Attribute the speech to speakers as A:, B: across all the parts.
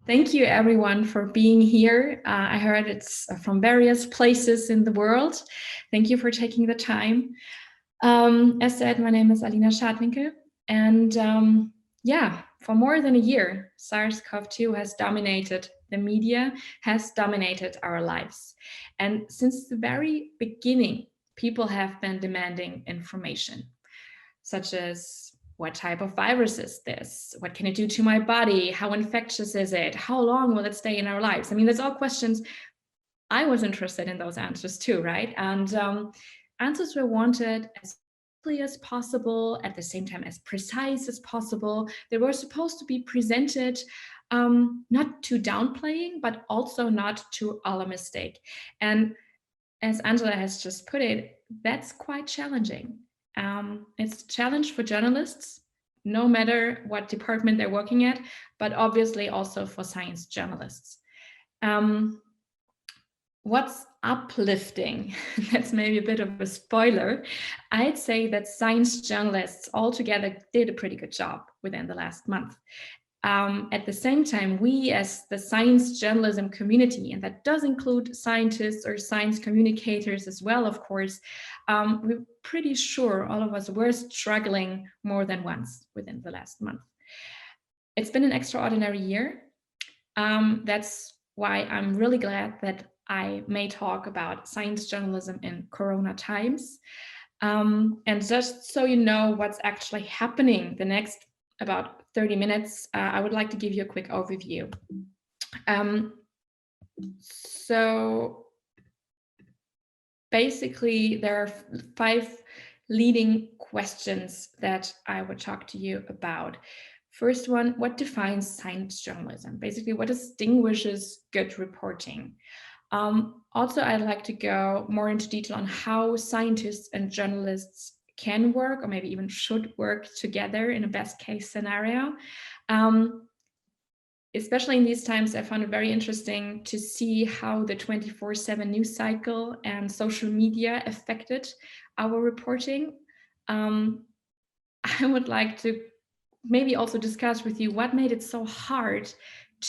A: Thank you everyone for being here. I heard it's from various places in the world. Thank you for taking the time. As said, my name is Alina Schadwinkel, and for more than a year, SARS-CoV-2 has dominated the media, has dominated our lives. And since the very beginning, people have been demanding information, such as what type of virus is this? What can it do to my body? How infectious is it? How long will it stay in our lives? I mean, that's all questions. I was interested in those answers too, right? And answers were wanted as clear as possible, at the same time as precise as possible. They were supposed to be presented not too downplaying, but also not too alarmistic. And as Angela has just put it, that's quite challenging. It's a challenge for journalists, no matter what department they're working at, but obviously also for science journalists. What's uplifting? That's maybe a bit of a spoiler. I'd say that science journalists altogether did a pretty good job within the last month. At the same time, we as the science journalism community, and that does include scientists or science communicators as well, of course, we're pretty sure all of us were struggling more than once within the last month. It's been an extraordinary year. That's why I'm really glad that I may talk about science journalism in Corona times. And just so you know what's actually happening the next about 30 minutes, I would like to give you a quick overview. So basically, there are 5 leading questions that I would talk to you about. First one, what defines science journalism? Basically, what distinguishes good reporting? Also, I'd like to go more into detail on how scientists and journalists can work, or maybe even should work together in a best case scenario. Especially in these times, I found it very interesting to see how the 24/7 news cycle and social media affected our reporting. I would like to maybe also discuss with you what made it so hard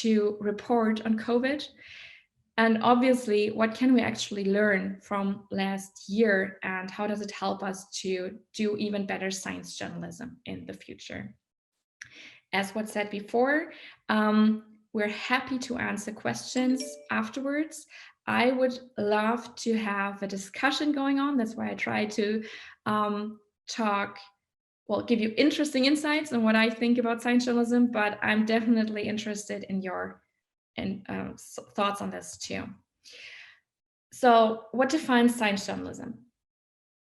A: to report on COVID. And obviously, what can we actually learn from last year, and how does it help us to do even better science journalism in the future? As was said before, we're happy to answer questions afterwards. I would love to have a discussion going on. That's why I try to give you interesting insights on what I think about science journalism, but I'm definitely interested in your thoughts on this too. So what defines science journalism?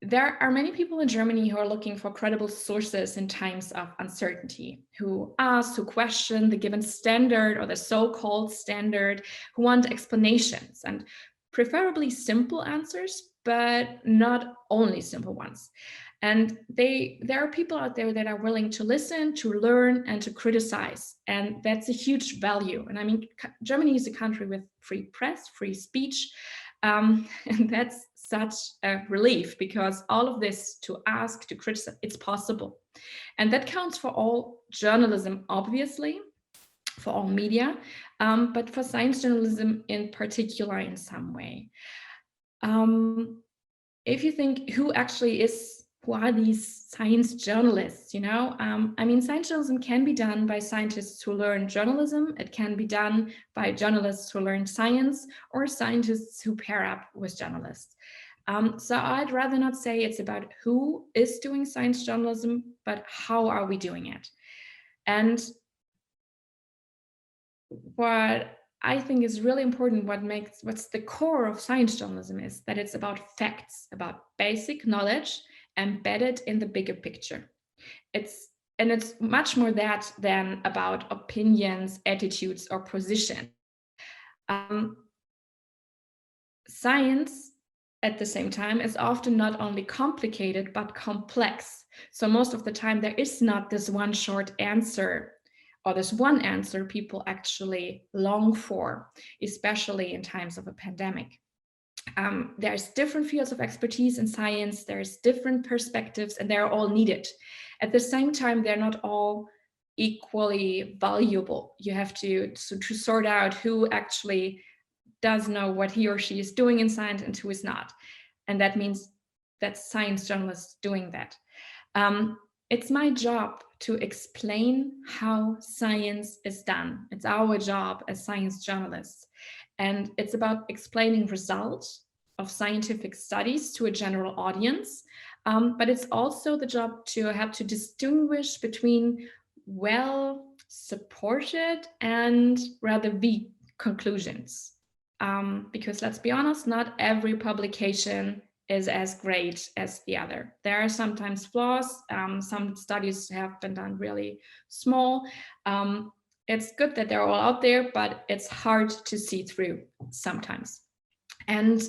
A: There are many people in Germany who are looking for credible sources in times of uncertainty, who ask, who question the given standard or the so-called standard, who want explanations and preferably simple answers, but not only simple ones. And there are people out there that are willing to listen, to learn, and to criticize. And that's a huge value. And I mean, Germany is a country with free press, free speech. And that's such a relief, because all of this, to ask, to criticize, it's possible. And that counts for all journalism, obviously, for all media, but for science journalism in particular in some way. If you think who are these science journalists, I mean, science journalism can be done by scientists who learn journalism. It can be done by journalists who learn science, or scientists who pair up with journalists. So I'd rather not say it's about who is doing science journalism, but how are we doing it? And what I think is really important, what's the core of science journalism, is that it's about facts, about basic knowledge embedded in the bigger picture. It's much more that than about opinions, attitudes, or position. Science, at the same time, is often not only complicated, but complex. So most of the time, there is not this one short answer, or this one answer people actually long for, especially in times of a pandemic. There's different fields of expertise in science, there's different perspectives, and they're all needed. At the same time, they're not all equally valuable. You have to sort out who actually does know what he or she is doing in science and who is not. And that means that science journalists doing that. It's my job to explain how science is done. It's our job as science journalists. And it's about explaining results of scientific studies to a general audience. But it's also the job to have to distinguish between well-supported and rather weak conclusions. Because let's be honest, not every publication is as great as the other. There are sometimes flaws. Some studies have been done really small. It's good that they're all out there, but it's hard to see through sometimes. And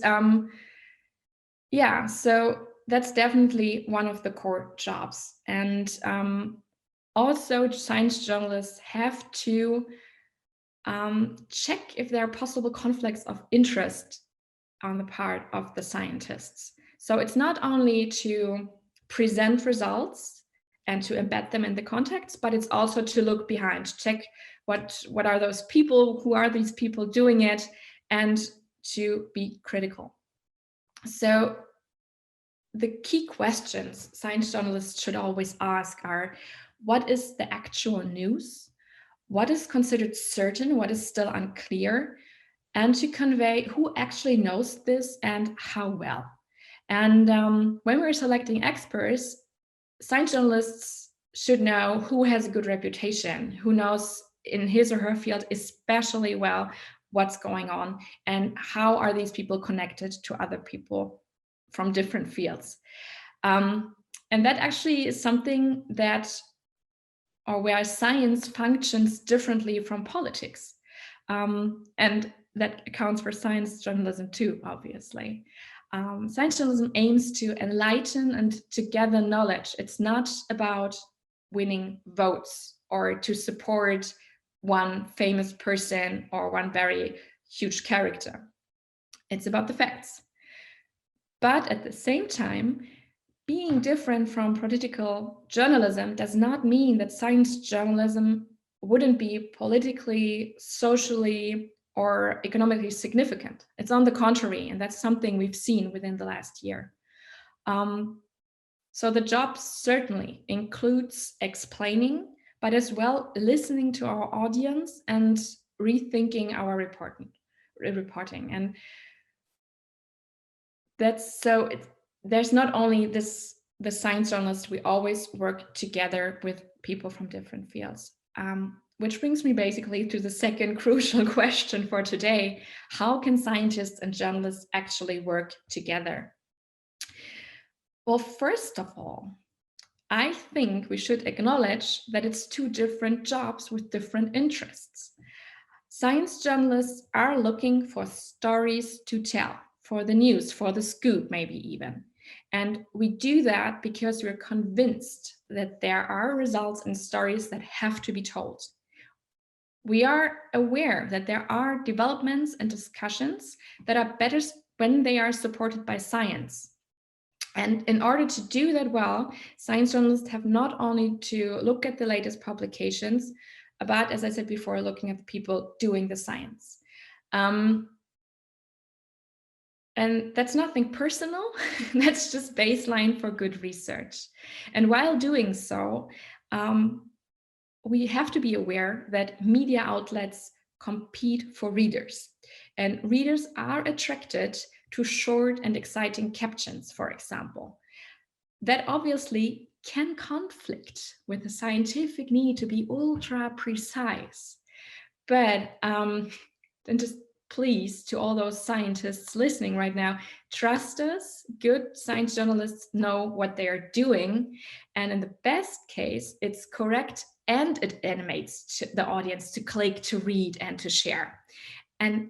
A: yeah, so that's definitely one of the core jobs. And also science journalists have to check if there are possible conflicts of interest on the part of the scientists. So it's not only to present results and to embed them in the context, but it's also to look behind, check what are those people, who are these people doing it, and to be critical. So the key questions science journalists should always ask are, what is the actual news? What is considered certain? What is still unclear? And to convey who actually knows this and how well. And when we're selecting experts, science journalists should know who has a good reputation, who knows in his or her field especially well what's going on, and how are these people connected to other people from different fields. And that actually is something that, or where science functions differently from politics. And that accounts for science journalism too, obviously. Science journalism aims to enlighten and to gather knowledge. It's not about winning votes or to support one famous person or one very huge character. It's about the facts. But at the same time, being different from political journalism does not mean that science journalism wouldn't be politically, socially, or economically significant. It's on the contrary, and that's something we've seen within the last year. So the job certainly includes explaining, but as well listening to our audience and rethinking our reporting. And that's so there's not only the science journalists, we always work together with people from different fields. Which brings me basically to the second crucial question for today. How can scientists and journalists actually work together? Well, first of all, I think we should acknowledge that it's two different jobs with different interests. Science journalists are looking for stories to tell, for the news, for the scoop, maybe even. And we do that because we're convinced that there are results and stories that have to be told. We are aware that there are developments and discussions that are better when they are supported by science. And in order to do that well, science journalists have not only to look at the latest publications, but as I said before, looking at the people doing the science. And that's nothing personal, that's just baseline for good research. And while doing so, we have to be aware that media outlets compete for readers. And readers are attracted to short and exciting captions, for example. That obviously can conflict with the scientific need to be ultra precise. But then just please, to all those scientists listening right now, trust us, good science journalists know what they are doing. And in the best case, it's correct and it animates the audience to click, to read, and to share. And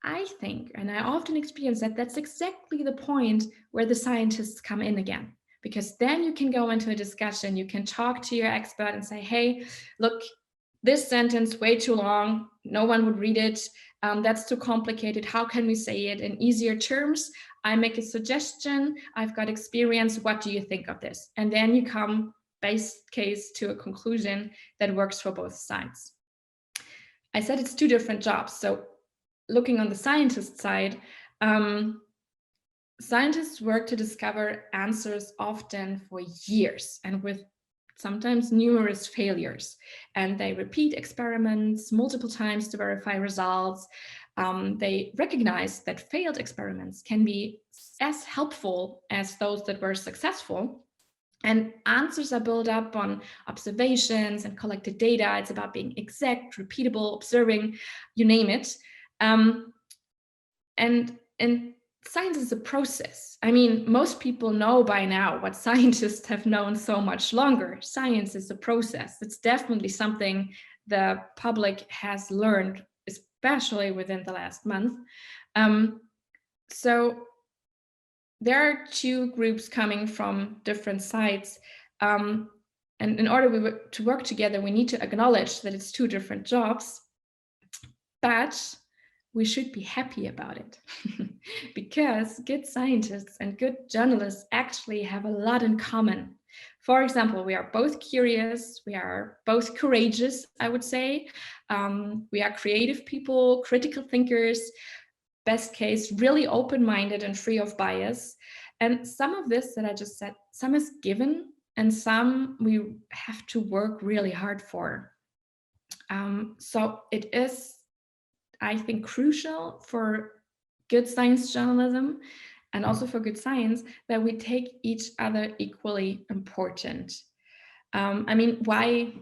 A: I think, and I often experience that that's exactly the point where the scientists come in again. Because then you can go into a discussion, you can talk to your expert and say, hey, look, this sentence way too long, no one would read it, that's too complicated, how can we say it in easier terms? I make a suggestion, I've got experience, what do you think of this? And then you come best case to a conclusion that works for both sides. I said it's two different jobs. So looking on the scientist side, scientists work to discover answers often for years and with sometimes numerous failures. And they repeat experiments multiple times to verify results. They recognize that failed experiments can be as helpful as those that were successful. And answers are built up on observations and collected data. It's about being exact, repeatable, observing, you name it. And science is a process. I mean, most people know by now what scientists have known so much longer. Science is a process. It's definitely something the public has learned, especially within the last month. So there are two groups coming from different sides. And in order to work together, we need to acknowledge that it's two different jobs, but we should be happy about it because good scientists and good journalists actually have a lot in common. For example, we are both curious, we are both courageous, I would say. We are creative people, critical thinkers, best case, really open-minded and free of bias. And some of this that I just said, some is given and some we have to work really hard for. So it is, I think, crucial for good science journalism and also for good science that we take each other equally important. I mean, why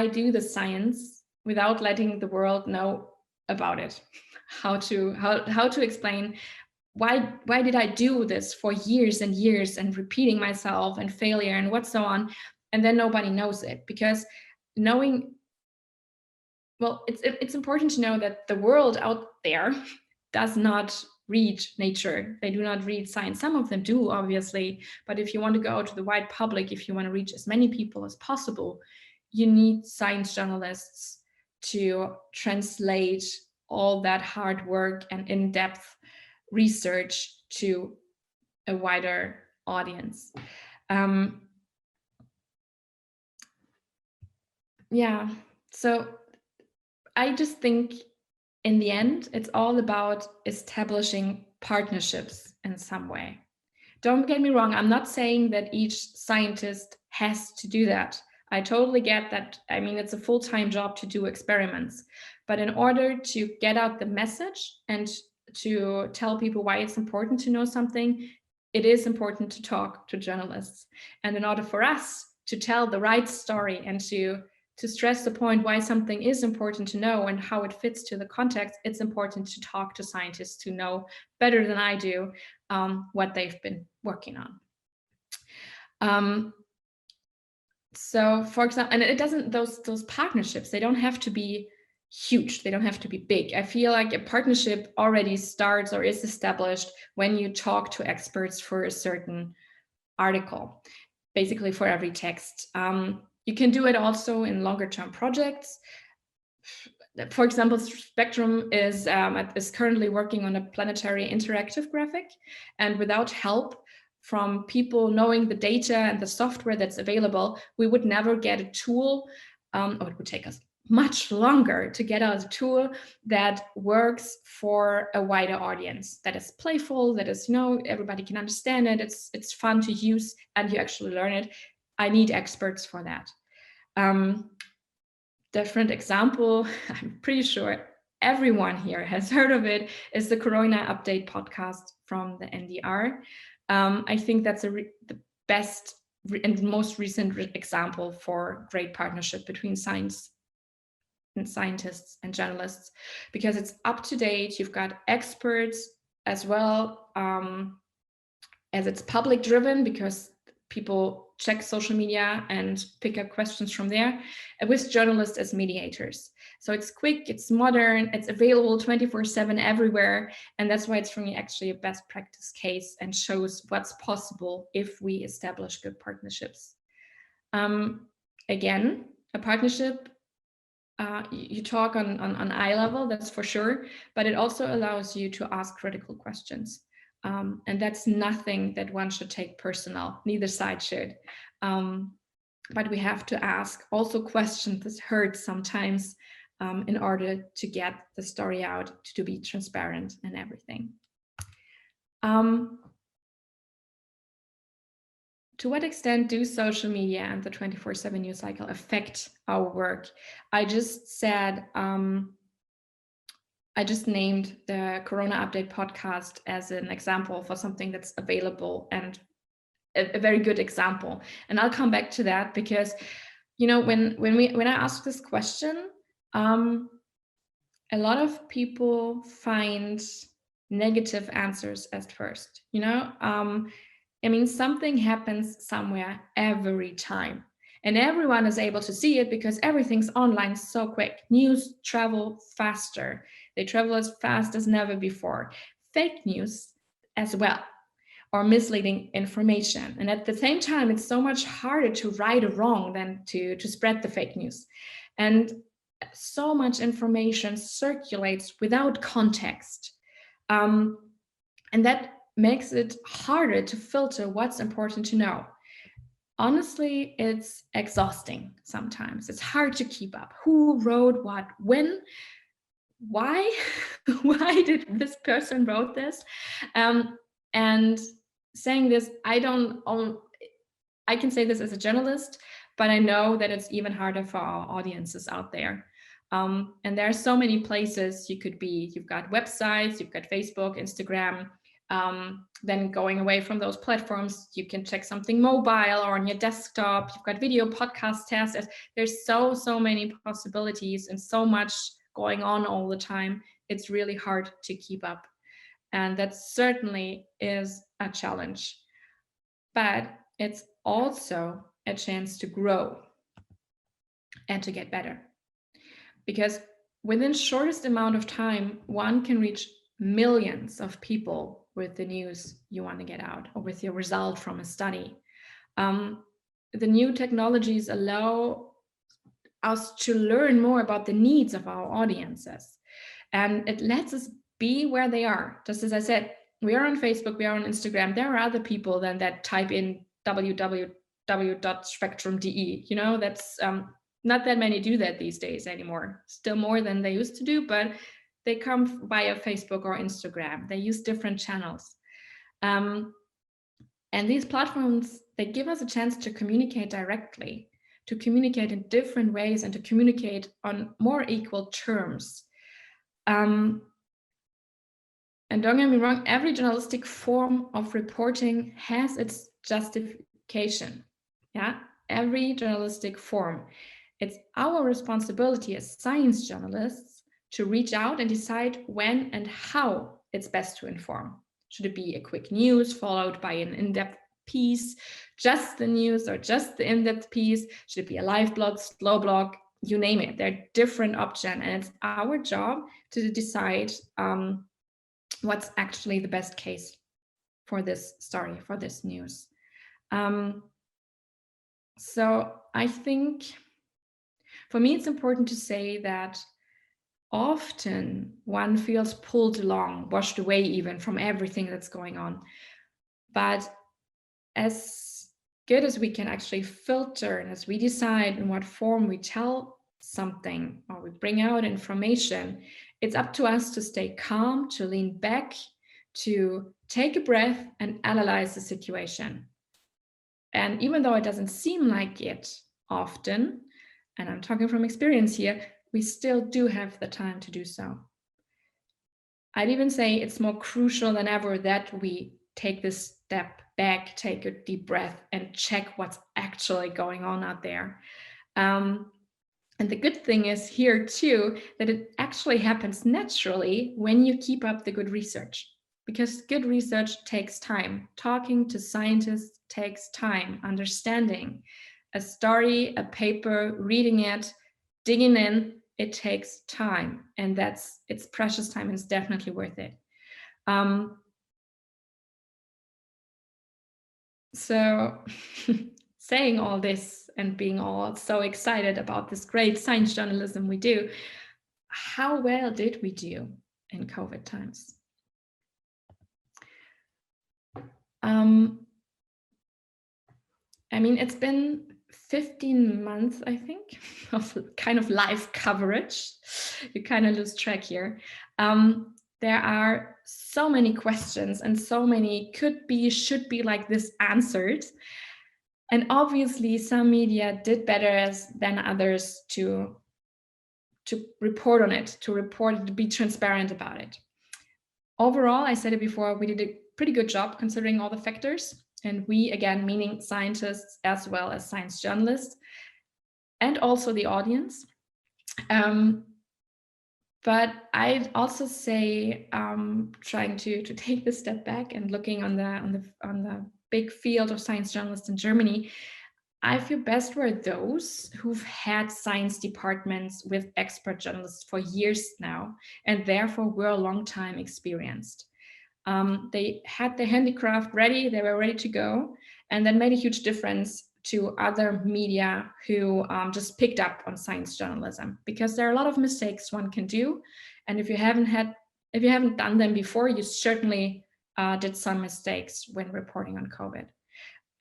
A: do the science without letting the world know about it? How to explain why did I do this for years and years and repeating myself and failure and what so on, and then nobody knows it? Because knowing, well, it's important to know that the world out there does not read Nature. They do not read science. Some of them do, obviously, but if you want to go to the wide public, if you want to reach as many people as possible, you need science journalists to translate all that hard work and in-depth research to a wider audience. Yeah, so I just think in the end, it's all about establishing partnerships in some way. Don't get me wrong, I'm not saying that each scientist has to do that. I totally get that. I mean, it's a full-time job to do experiments. But in order to get out the message and to tell people why it's important to know something, it is important to talk to journalists. And in order for us to tell the right story and to stress the point why something is important to know and how it fits to the context, it's important to talk to scientists who know better than I do what they've been working on. So, for example, and it doesn't, those partnerships, they don't have to be huge, they don't have to be big. I feel like a partnership already starts or is established when you talk to experts for a certain article, basically for every text. You can do it also in longer term projects. For example, Spektrum is currently working on a planetary interactive graphic, and without help from people knowing the data and the software that's available, we would never get a tool, or it would take us much longer to get a tool that works for a wider audience, that is playful, that is, everybody can understand it, it's fun to use, and you actually learn it. I need experts for that. Different example, I'm pretty sure everyone here has heard of it, is the Corona Update podcast from the NDR. I think that's the best and most recent example for great partnership between science and scientists and journalists, because it's up to date. You've got experts as well as it's public driven, because people check social media and pick up questions from there, and with journalists as mediators. So it's quick, it's modern, it's available 24/7 everywhere. And that's why it's for me actually a best practice case and shows what's possible if we establish good partnerships. Again, a partnership, you talk on eye level, that's for sure, but it also allows you to ask critical questions. And that's nothing that one should take personal, neither side should. but we have to ask also questions that hurt sometimes in order to get the story out, to be transparent and everything. To what extent do social media and the 24/7 news cycle affect our work? I just said, I just named the Corona Update podcast as an example for something that's available and a very good example. And I'll come back to that because, you know, when I ask this question, a lot of people find negative answers at first, you know. I mean, something happens somewhere every time, and everyone is able to see it because everything's online so quick. News travel faster. They travel as fast as never before. Fake news as well, or misleading information. And at the same time, it's so much harder to right or wrong than to spread the fake news. And so much information circulates without context. And that makes it harder to filter what's important to know. Honestly, it's exhausting sometimes. It's hard to keep up. Who wrote what, when, why? Why did this person wrote this? And saying this, I can say this as a journalist, but I know that it's even harder for our audiences out there. And there are so many places you could be. You've got websites, you've got Facebook, Instagram. Then going away from those platforms, you can check something mobile or on your desktop. You've got video podcast tests. There's so many possibilities and so much going on all the time. It's really hard to keep up. And that certainly is a challenge. But it's also a chance to grow and to get better. Because within shortest amount of time, one can reach millions of people with the news you want to get out or with your result from a study. The new technologies allow us to learn more about the needs of our audiences. And it lets us be where they are. Just as I said, we are on Facebook, we are on Instagram. There are other people than that type in www.spektrum.de. You know, that's not that many do that these days anymore. Still more than they used to do, but they come via Facebook or Instagram. They use different channels. And these platforms, they give us a chance to communicate directly, to communicate in different ways and to communicate on more equal terms. And don't get me wrong, every journalistic form of reporting has its justification. Yeah, every journalistic form. It's our responsibility as science journalists to reach out and decide when and how it's best to inform. Should it be a quick news followed by an in-depth piece, just the news or just the in-depth piece? Should it be a live blog, slow blog, you name it? There are different options, and it's our job to decide what's actually the best case for this story, for this news. So I think for me, it's important to say that often one feels pulled along, washed away even from everything that's going on. But as good as we can actually filter and as we decide in what form we tell something or we bring out information, it's up to us to stay calm, to lean back, to take a breath and analyze the situation. And even though it doesn't seem like it often, and I'm talking from experience here, we still do have the time to do so. I'd even say it's more crucial than ever that we take this step back, take a deep breath and check what's actually going on out there. And the good thing is here too, that it actually happens naturally when you keep up the good research, because good research takes time. Talking to scientists takes time. Understanding a story, a paper, reading it, digging in, it takes time, and it's precious time and it's definitely worth it. So saying all this and being all so excited about this great science journalism we do, how well did we do in COVID times? I mean, it's been 15 months, I think, of kind of live coverage. You kind of lose track here. There are so many questions and so many could be, should be like this answered. And obviously some media did better than others to report on it, to be transparent about it. Overall, I said it before, we did a pretty good job considering all the factors. And we, again, meaning scientists as well as science journalists, and also the audience. But I'd also say, trying to take the step back and looking on the big field of science journalists in Germany, I feel best were those who've had science departments with expert journalists for years now, and therefore were a long time experienced. They had their handicraft ready, they were ready to go, and then made a huge difference to other media who just picked up on science journalism, because there are a lot of mistakes one can do. And if you haven't done them before, you certainly did some mistakes when reporting on COVID.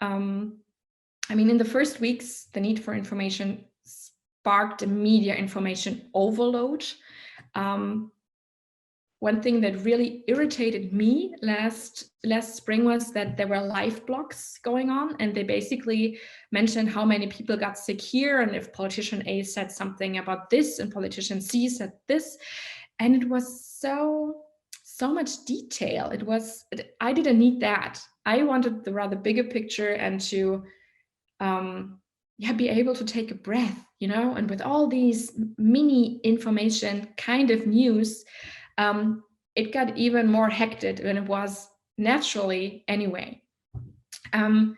A: I mean, in the first weeks, the need for information sparked a media information overload. One thing that really irritated me last spring was that there were live blogs going on, and they basically mentioned how many people got sick here, and if politician A said something about this and politician C said this, and it was so much detail. I didn't need that. I wanted the rather bigger picture and to be able to take a breath, and with all these mini information kind of news, it got even more hectic than it was naturally anyway. And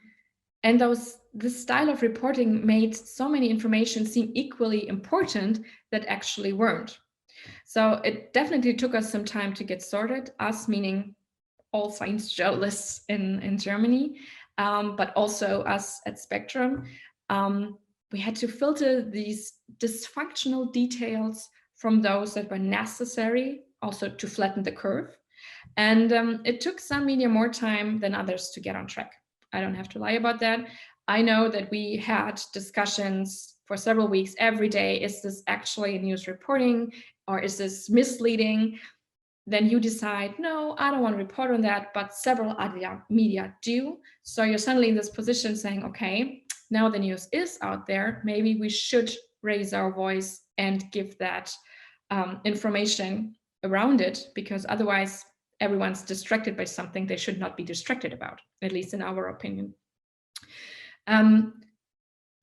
A: this style of reporting made so many information seem equally important that actually weren't. So it definitely took us some time to get sorted, us meaning all science journalists in Germany, but also us at Spektrum. We had to filter these dysfunctional details from those that were necessary, also to flatten the curve. And it took some media more time than others to get on track. I don't have to lie about that. I know that we had discussions for several weeks every day. Is this actually news reporting, or is this misleading? Then you decide, no, I don't want to report on that, but several other media do. So you're suddenly in this position saying, okay, now the news is out there. Maybe we should raise our voice and give that information around it, because otherwise everyone's distracted by something they should not be distracted about, at least in our opinion. And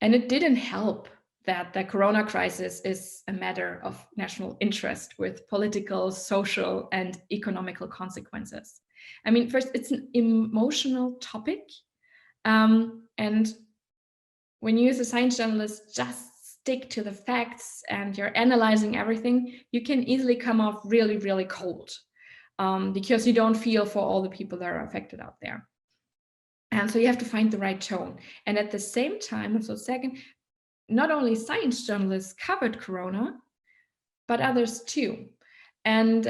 A: it didn't help that the corona crisis is a matter of national interest with political, social, and economical consequences. I mean, first, it's an emotional topic. And when you as a science journalist just stick to the facts and you're analyzing everything, you can easily come off really, really cold, because you don't feel for all the people that are affected out there. And so you have to find the right tone. And at the same time, so second, not only science journalists covered corona, but others too. And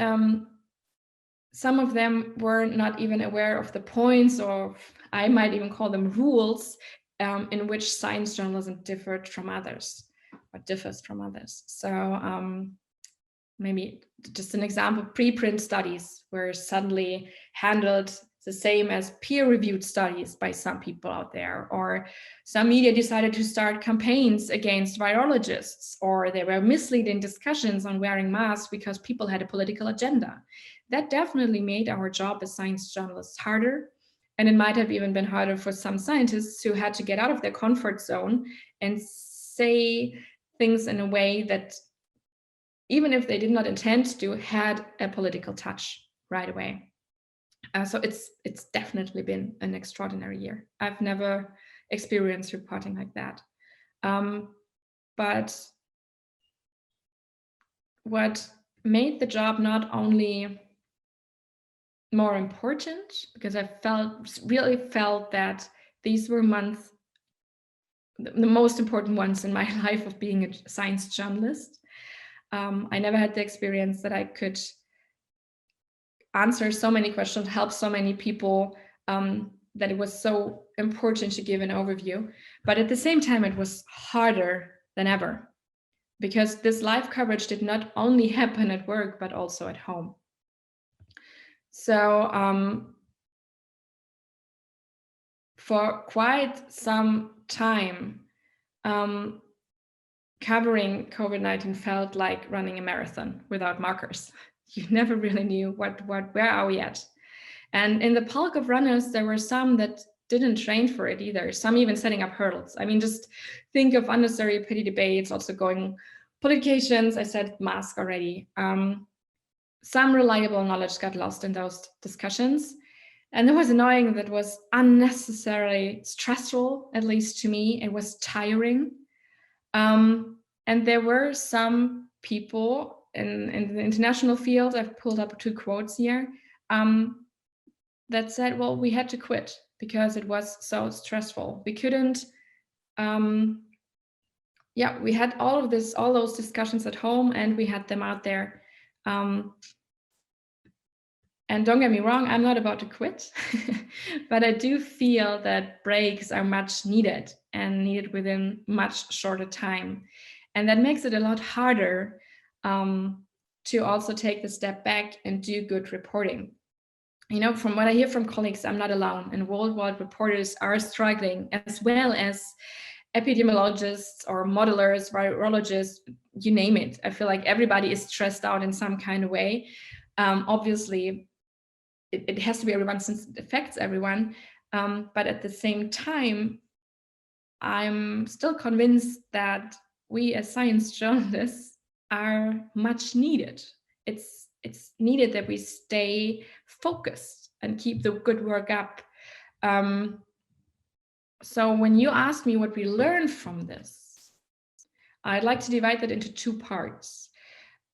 A: some of them were not even aware of the points, or I might even call them rules, in which science journalism differs from others. So maybe just an example, preprint studies were suddenly handled the same as peer-reviewed studies by some people out there, or some media decided to start campaigns against virologists, or there were misleading discussions on wearing masks because people had a political agenda. That definitely made our job as science journalists harder, and it might have even been harder for some scientists who had to get out of their comfort zone and say things in a way that, even if they did not intend to, had a political touch right away. So it's definitely been an extraordinary year. I've never experienced reporting like that. But what made the job not only more important, because I really felt that these were months, the most important ones in my life of being a science journalist. I never had the experience that I could answer so many questions, help so many people, that it was so important to give an overview, but at the same time, it was harder than ever because this live coverage did not only happen at work, but also at home. So for quite some time, covering COVID-19 felt like running a marathon without markers. You never really knew where are we at. And in the bulk of runners, there were some that didn't train for it either. Some even setting up hurdles. I mean, just think of unnecessary petty debates, also going politications. I said mask already. Some reliable knowledge got lost in those discussions. And it was annoying, that was unnecessarily stressful, at least to me. It was tiring. And there were some people in the international field, I've pulled up 2 quotes here, that said, well, we had to quit because it was so stressful. We couldn't, we had all those discussions at home, and we had them out there. And don't get me wrong, I'm not about to quit, but I do feel that breaks are much needed and needed within much shorter time. And that makes it a lot harder to also take the step back and do good reporting. You know, from what I hear from colleagues, I'm not alone, and worldwide reporters are struggling, as well as epidemiologists or modelers, virologists, you name it. I feel like everybody is stressed out in some kind of way. Obviously, it has to be everyone since it affects everyone. But at the same time, I'm still convinced that we as science journalists are much needed. It's needed that we stay focused and keep the good work up. So when you ask me what we learned from this, I'd like to divide that into 2 parts.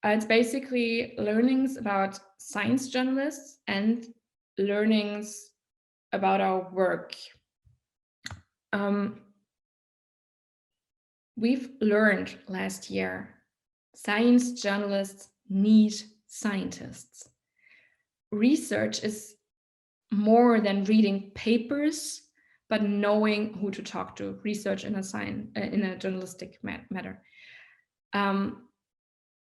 A: It's basically learnings about science journalists and learnings about our work. We've learned last year, science journalists need scientists. Research is more than reading papers, but knowing who to talk to. Research in a journalistic matter.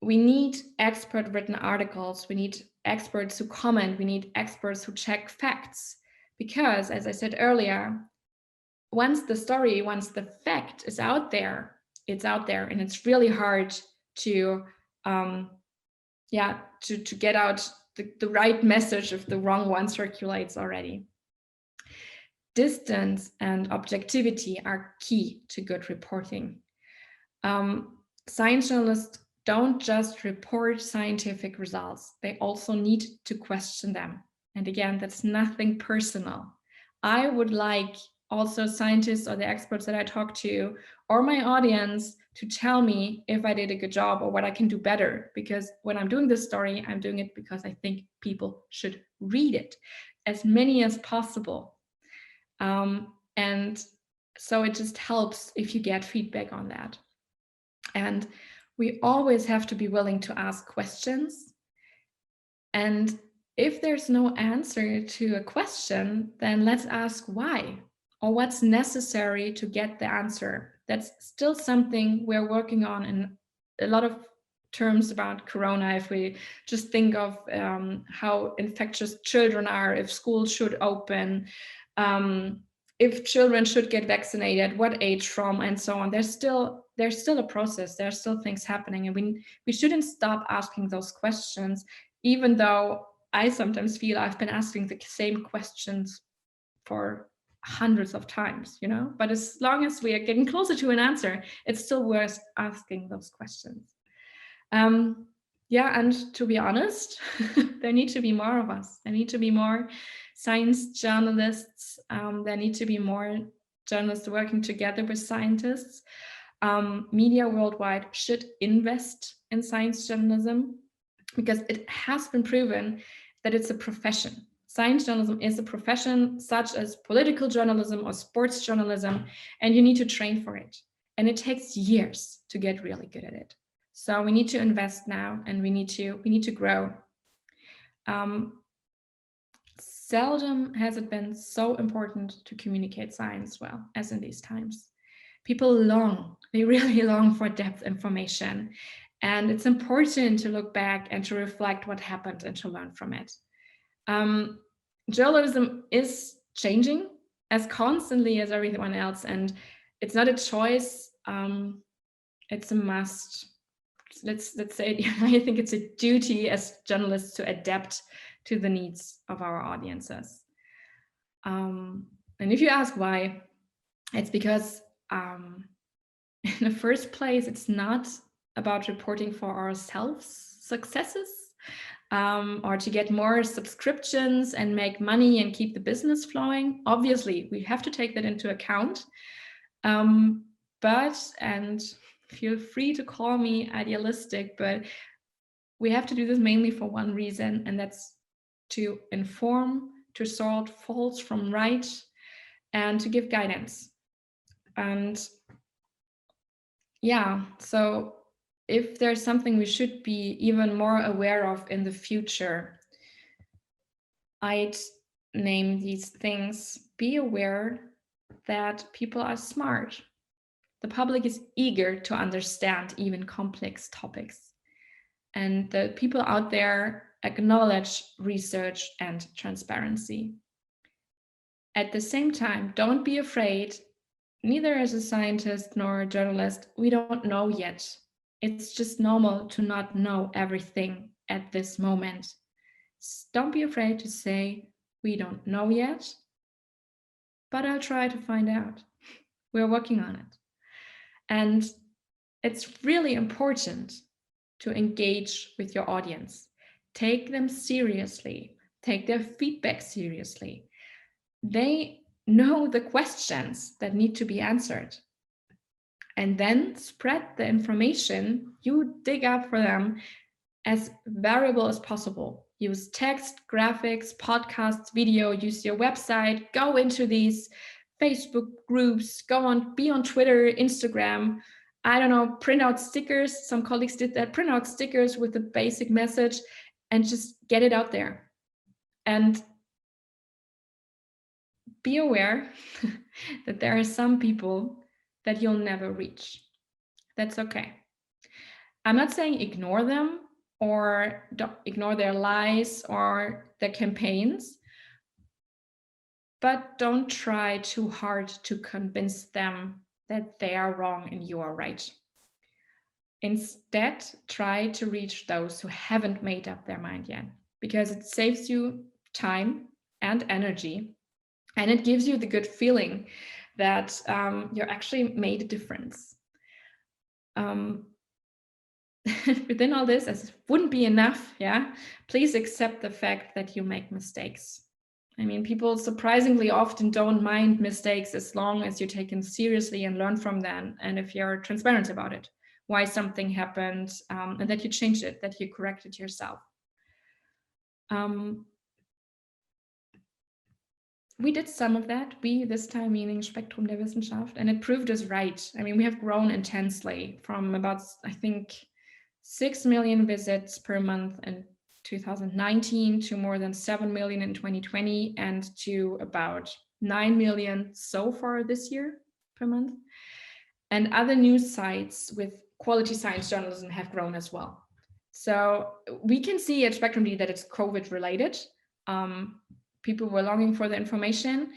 A: We need expert written articles. We need experts who comment. We need experts who check facts. Because, as I said earlier, once the fact is out there, it's out there, and it's really hard to get out the right message if the wrong one circulates already. Distance and objectivity are key to good reporting. Science journalists don't just report scientific results, they also need to question them. And again, that's nothing personal. I would like also scientists or the experts that I talk to or my audience to tell me if I did a good job or what I can do better. Because when I'm doing this story, I'm doing it because I think people should read it, as many as possible. And so it just helps if you get feedback on that. And we always have to be willing to ask questions. And if there's no answer to a question, then let's ask why, or what's necessary to get the answer. That's still something we're working on in a lot of terms about Corona. If we just think of how infectious children are, if schools should open, if children should get vaccinated, what age from, and so on. There's still a process. There's still things happening, and we shouldn't stop asking those questions, even though I sometimes feel I've been asking the same questions for hundreds of times, you know. But as long as we are getting closer to an answer, it's still worth asking those questions. And to be honest, there need to be more of us. There need to be more science journalists. There need to be more journalists working together with scientists. Media worldwide should invest in science journalism because it has been proven that it's a profession. Science journalism is a profession, such as political journalism or sports journalism, and you need to train for it. And it takes years to get really good at it. So we need to invest now, and we need to grow. seldom has it been so important to communicate science well as in these times. People they really long for depth information. And it's important to look back and to reflect what happened and to learn from it. Journalism is changing as constantly as everyone else, and it's not a choice, it's a must. Let's say I think it's a duty as journalists to adapt to the needs of our audiences. And if you ask why, it's because in the first place, it's not about reporting for ourselves successes or to get more subscriptions and make money and keep the business flowing. Obviously, we have to take that into account. And feel free to call me idealistic, but we have to do this mainly for one reason, and that's to inform, to sort false from right, and to give guidance. And yeah, so if there's something we should be even more aware of in the future, I'd name these things. Be aware that people are smart. The public is eager to understand even complex topics. And the people out there acknowledge research and transparency. At the same time, don't be afraid. Neither as a scientist nor a journalist, we don't know yet. It's just normal to not know everything at this moment. Don't be afraid to say, we don't know yet, but I'll try to find out. We're working on it. And it's really important to engage with your audience. Take them seriously. Take their feedback seriously. They know the questions that need to be answered. And then spread the information you dig up for them as variable as possible. Use text, graphics, podcasts, video, use your website, go into these Facebook groups, be on Twitter, Instagram, I don't know, print out stickers. Some colleagues did that, print out stickers with the basic message and just get it out there. And be aware that there are some people that you'll never reach. That's okay. I'm not saying ignore them or don't ignore their lies or their campaigns, but don't try too hard to convince them that they are wrong and you are right. Instead, try to reach those who haven't made up their mind yet, because it saves you time and energy, and it gives you the good feeling that you actually made a difference. Within all this, as it wouldn't be enough, please accept the fact that you make mistakes. I mean, people surprisingly often don't mind mistakes as long as you take them seriously and learn from them, and if you're transparent about it, why something happened, and that you changed it, that you corrected yourself. We did some of that, this time meaning Spektrum der Wissenschaft, and it proved us right. I mean, we have grown intensely from about, I think, 6 million visits per month in 2019 to more than 7 million in 2020 and to about 9 million so far this year per month. And other news sites with quality science journalism have grown as well. So we can see at Spektrum D that it's COVID related. People were longing for the information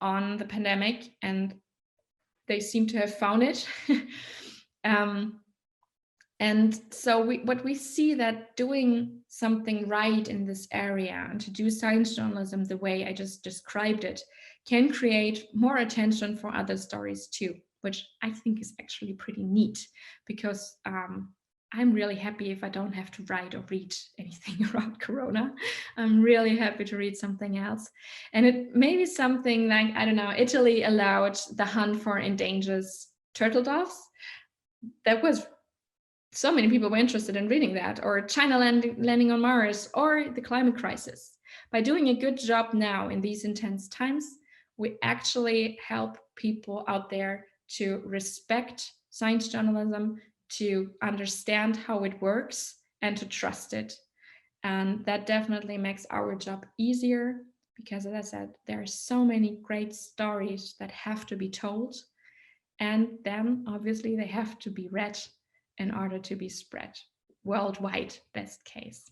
A: on the pandemic and they seem to have found it. And so what we see that doing something right in this area and to do science journalism the way I just described it can create more attention for other stories too, which I think is actually pretty neat, because I'm really happy if I don't have to write or read anything around Corona. I'm really happy to read something else. And it may be something like, I don't know, Italy allowed the hunt for endangered turtle doves. That was, so many people were interested in reading that, or China landing on Mars, or the climate crisis. By doing a good job now in these intense times, we actually help people out there to respect science journalism, to understand how it works, and to trust it. And that definitely makes our job easier, because, as I said, there are so many great stories that have to be told, and then obviously they have to be read in order to be spread worldwide, best case.